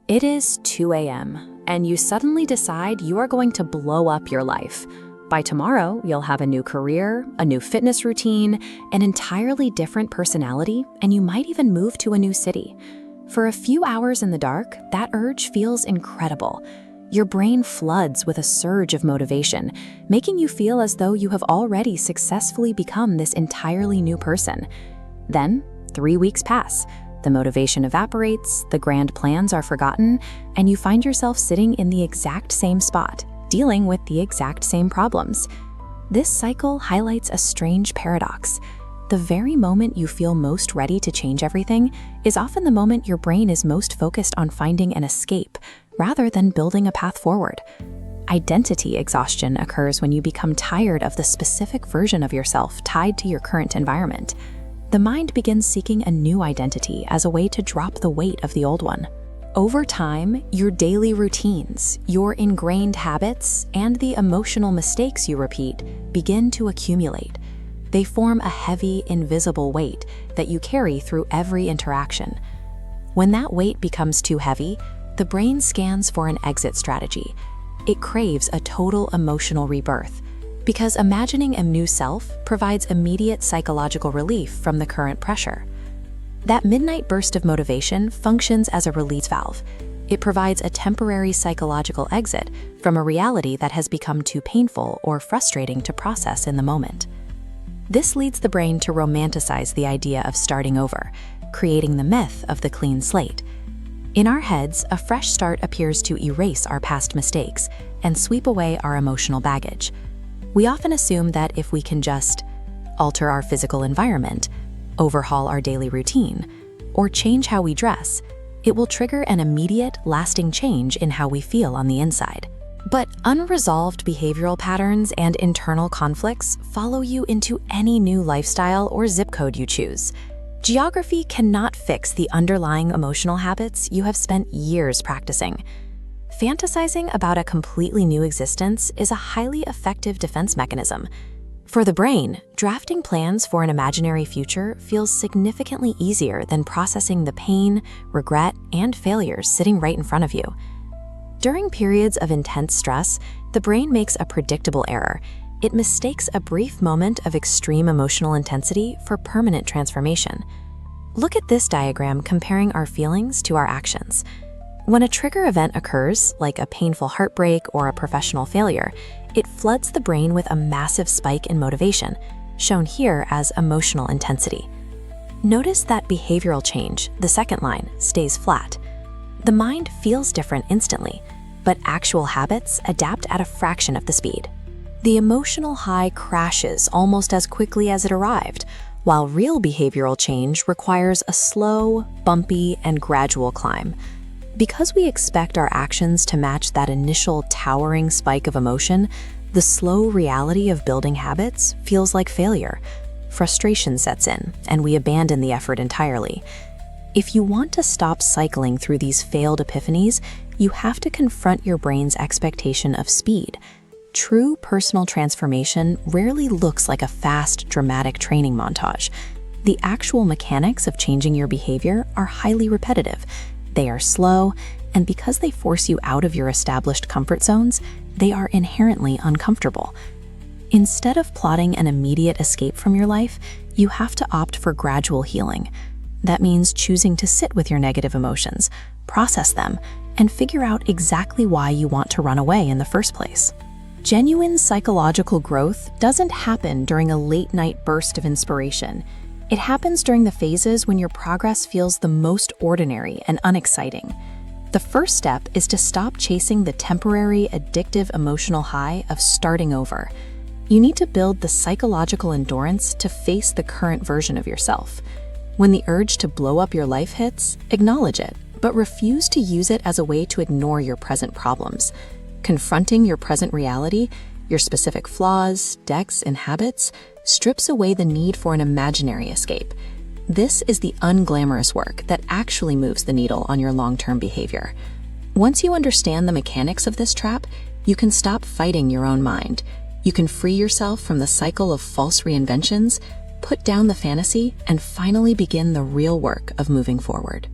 It is 2 a.m., and you suddenly decide you are going to blow up your life. By tomorrow, you'll have a new career, a new fitness routine, an entirely different personality, and you might even move to a new city. For a few hours in the dark, that urge feels incredible. Your brain floods with a surge of motivation, making you feel as though you have already successfully become this entirely new person. Then, 3 weeks pass. The motivation evaporates, the grand plans are forgotten, and you find yourself sitting in the exact same spot, dealing with the exact same problems. This cycle highlights a strange paradox. The very moment you feel most ready to change everything is often the moment your brain is most focused on finding an escape, rather than building a path forward. Identity exhaustion occurs when you become tired of the specific version of yourself tied to your current environment. The mind begins seeking a new identity as a way to drop the weight of the old one. Over time, your daily routines, your ingrained habits, and the emotional mistakes you repeat begin to accumulate. They form a heavy, invisible weight that you carry through every interaction. When that weight becomes too heavy, the brain scans for an exit strategy. It craves a total emotional rebirth, because imagining a new self provides immediate psychological relief from the current pressure. That midnight burst of motivation functions as a release valve. It provides a temporary psychological exit from a reality that has become too painful or frustrating to process in the moment. This leads the brain to romanticize the idea of starting over, creating the myth of the clean slate. In our heads, a fresh start appears to erase our past mistakes and sweep away our emotional baggage. We often assume that if we can just alter our physical environment, overhaul our daily routine, or change how we dress, it will trigger an immediate, lasting change in how we feel on the inside. But unresolved behavioral patterns and internal conflicts follow you into any new lifestyle or zip code you choose. Geography cannot fix the underlying emotional habits you have spent years practicing. Fantasizing about a completely new existence is a highly effective defense mechanism. For the brain, drafting plans for an imaginary future feels significantly easier than processing the pain, regret, and failures sitting right in front of you. During periods of intense stress, the brain makes a predictable error. It mistakes a brief moment of extreme emotional intensity for permanent transformation. Look at this diagram comparing our feelings to our actions. When a trigger event occurs, like a painful heartbreak or a professional failure, it floods the brain with a massive spike in motivation, shown here as emotional intensity. Notice that behavioral change, the second line, stays flat. The mind feels different instantly, but actual habits adapt at a fraction of the speed. The emotional high crashes almost as quickly as it arrived, while real behavioral change requires a slow, bumpy, and gradual climb. Because we expect our actions to match that initial towering spike of emotion, the slow reality of building habits feels like failure. Frustration sets in, and we abandon the effort entirely. If you want to stop cycling through these failed epiphanies, you have to confront your brain's expectation of speed. True personal transformation rarely looks like a fast, dramatic training montage. The actual mechanics of changing your behavior are highly repetitive. They are slow, and because they force you out of your established comfort zones, they are inherently uncomfortable. Instead of plotting an immediate escape from your life, you have to opt for gradual healing. That means choosing to sit with your negative emotions, process them, and figure out exactly why you want to run away in the first place. Genuine psychological growth doesn't happen during a late-night burst of inspiration. It happens during the phases when your progress feels the most ordinary and unexciting. The first step is to stop chasing the temporary, addictive emotional high of starting over. You need to build the psychological endurance to face the current version of yourself. When the urge to blow up your life hits, acknowledge it, but refuse to use it as a way to ignore your present problems. Confronting your present reality, your specific flaws, decks, and habits, strips away the need for an imaginary escape. This is the unglamorous work that actually moves the needle on your long-term behavior. Once you understand the mechanics of this trap, you can stop fighting your own mind. You can free yourself from the cycle of false reinventions, put down the fantasy, and finally begin the real work of moving forward.